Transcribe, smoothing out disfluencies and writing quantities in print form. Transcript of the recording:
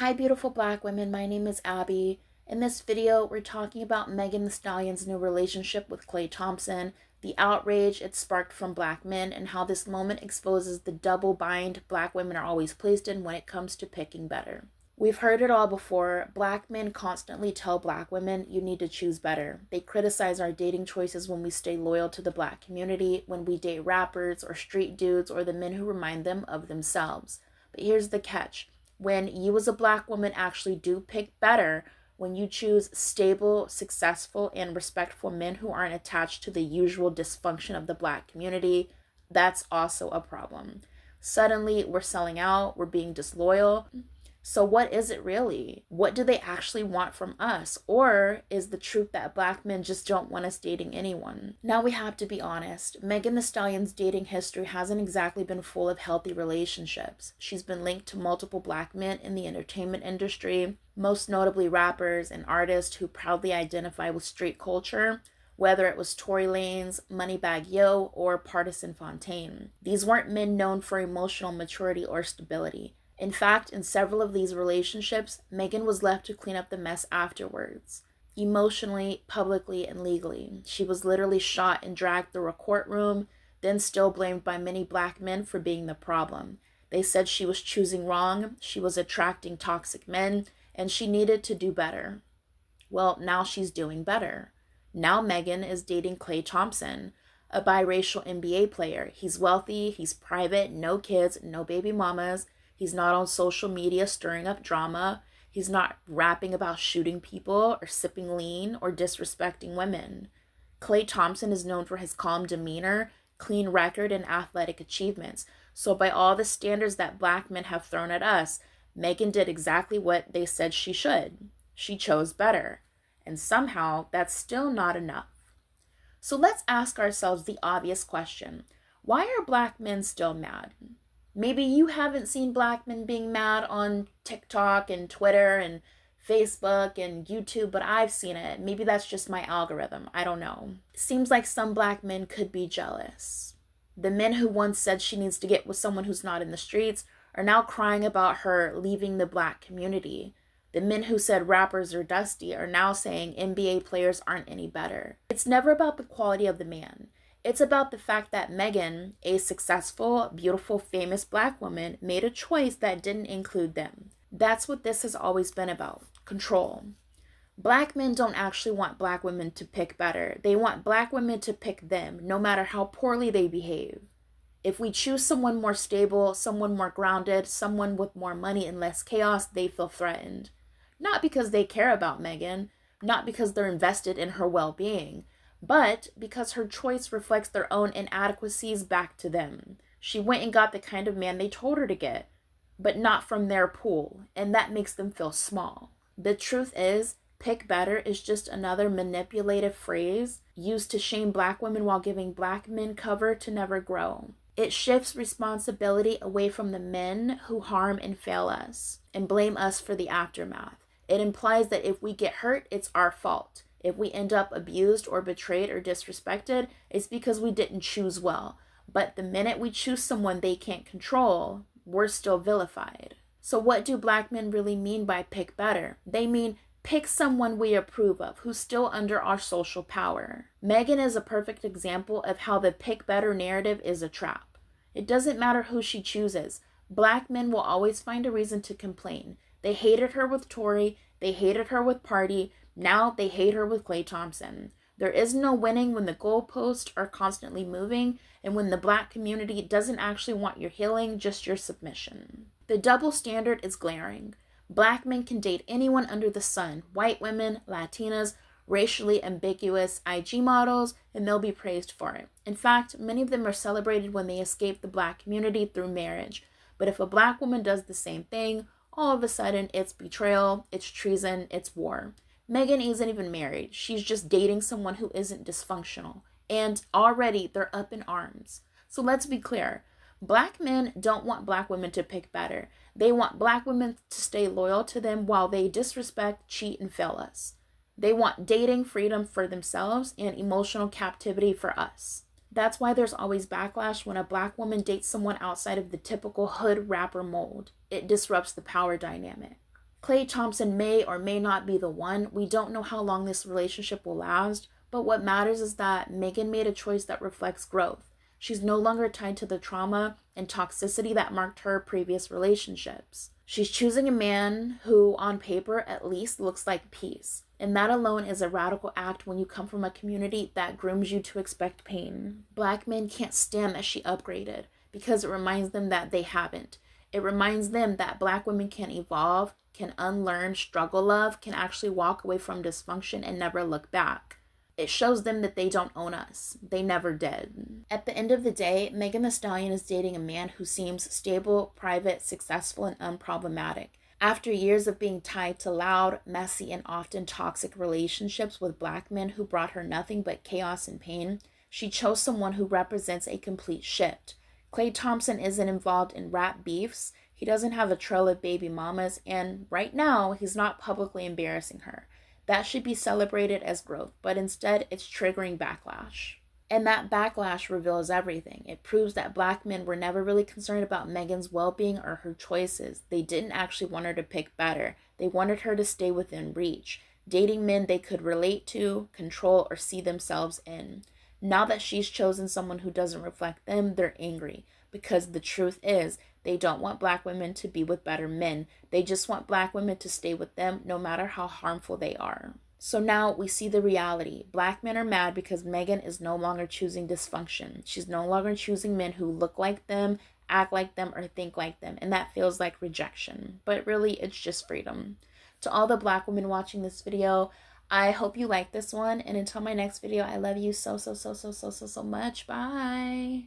Hi beautiful black women, my name is Abby. In this video, we're talking about Megan Thee Stallion's new relationship with Klay Thompson, the outrage it sparked from black men, and how this moment exposes the double bind black women are always placed in when it comes to picking better. We've heard it all before. Black men constantly tell black women, you need to choose better. They criticize our dating choices when we stay loyal to the black community, when we date rappers or street dudes or the men who remind them of themselves. But here's the catch. When you as a black woman actually do pick better, when you choose stable, successful, and respectful men who aren't attached to the usual dysfunction of the black community, that's also a problem. Suddenly, we're selling out, we're being disloyal. So what is it really? What do they actually want from us? Or is the truth that black men just don't want us dating anyone? Now we have to be honest. Megan Thee Stallion's dating history hasn't exactly been full of healthy relationships. She's been linked to multiple black men in the entertainment industry, most notably rappers and artists who proudly identify with street culture, whether it was Tory Lanez, Moneybagg Yo, or Partisan Fontaine. These weren't men known for emotional maturity or stability. In fact, in several of these relationships, Megan was left to clean up the mess afterwards. Emotionally, publicly, and legally. She was literally shot and dragged through a courtroom, then still blamed by many black men for being the problem. They said she was choosing wrong, she was attracting toxic men, and she needed to do better. Well, now she's doing better. Now Megan is dating Klay Thompson, a biracial NBA player. He's wealthy, he's private, no kids, no baby mamas. He's not on social media stirring up drama. He's not rapping about shooting people or sipping lean or disrespecting women. Klay Thompson is known for his calm demeanor, clean record, and athletic achievements. So by all the standards that black men have thrown at us, Megan did exactly what they said she should. She chose better. And somehow that's still not enough. So let's ask ourselves the obvious question. Why are black men still mad? Maybe you haven't seen black men being mad on TikTok and Twitter and Facebook and YouTube, but I've seen it. Maybe that's just my algorithm. I don't know. It seems like some black men could be jealous. The men who once said she needs to get with someone who's not in the streets are now crying about her leaving the black community. The men who said rappers are dusty are now saying NBA players aren't any better. It's never about the quality of the man. It's about the fact that Megan, a successful, beautiful, famous black woman, made a choice that didn't include them. That's what this has always been about. Control. Black men don't actually want black women to pick better. They want black women to pick them, no matter how poorly they behave. If we choose someone more stable, someone more grounded, someone with more money and less chaos, they feel threatened. Not because they care about Megan, not because they're invested in her well-being, but because her choice reflects their own inadequacies back to them. She went and got the kind of man they told her to get, but not from their pool, and that makes them feel small. The truth is, pick better is just another manipulative phrase used to shame black women while giving black men cover to never grow. It shifts responsibility away from the men who harm and fail us, and blame us for the aftermath. It implies that if we get hurt, it's our fault. If we end up abused or betrayed or disrespected, it's because we didn't choose well. But the minute we choose someone they can't control, we're still vilified. So what do black men really mean by pick better? They mean pick someone we approve of, who's still under our social power. Megan is a perfect example of how the pick better narrative is a trap. It doesn't matter who she chooses. Black men will always find a reason to complain. They hated her with Tory, they hated her with Party, now they hate her with Klay Thompson. There is no winning when the goalposts are constantly moving and when the black community doesn't actually want your healing, just your submission. The double standard is glaring. Black men can date anyone under the sun, white women, Latinas, racially ambiguous IG models, and they'll be praised for it. In fact, many of them are celebrated when they escape the black community through marriage. But if a black woman does the same thing, all of a sudden it's betrayal, it's treason, it's war. Megan isn't even married. She's just dating someone who isn't dysfunctional. And already they're up in arms. So let's be clear. Black men don't want black women to pick better. They want black women to stay loyal to them while they disrespect, cheat, and fail us. They want dating freedom for themselves and emotional captivity for us. That's why there's always backlash when a black woman dates someone outside of the typical hood rapper mold. It disrupts the power dynamic. Klay Thompson may or may not be the one. We don't know how long this relationship will last, but what matters is that Megan made a choice that reflects growth. She's no longer tied to the trauma and toxicity that marked her previous relationships. She's choosing a man who, on paper, at least looks like peace. And that alone is a radical act when you come from a community that grooms you to expect pain. Black men can't stand that she upgraded because it reminds them that they haven't. It reminds them that Black women can evolve, can unlearn struggle love, can actually walk away from dysfunction and never look back. It shows them that they don't own us. They never did. At the end of the day, Megan Thee Stallion is dating a man who seems stable, private, successful, and unproblematic. After years of being tied to loud, messy, and often toxic relationships with Black men who brought her nothing but chaos and pain, she chose someone who represents a complete shift. Klay Thompson isn't involved in rap beefs, he doesn't have a trail of baby mamas, and right now, he's not publicly embarrassing her. That should be celebrated as growth, but instead it's triggering backlash. And that backlash reveals everything. It proves that Black men were never really concerned about Megan's well-being or her choices. They didn't actually want her to pick better. They wanted her to stay within reach, dating men they could relate to, control, or see themselves in. Now that she's chosen someone who doesn't reflect them, they're angry. Because the truth is, they don't want Black women to be with better men. They just want Black women to stay with them no matter how harmful they are. So now we see the reality. Black men are mad because Megan is no longer choosing dysfunction. She's no longer choosing men who look like them, act like them, or think like them. And that feels like rejection. But really, it's just freedom. To all the Black women watching this video, I hope you like this one. And until my next video, I love you so much. Bye.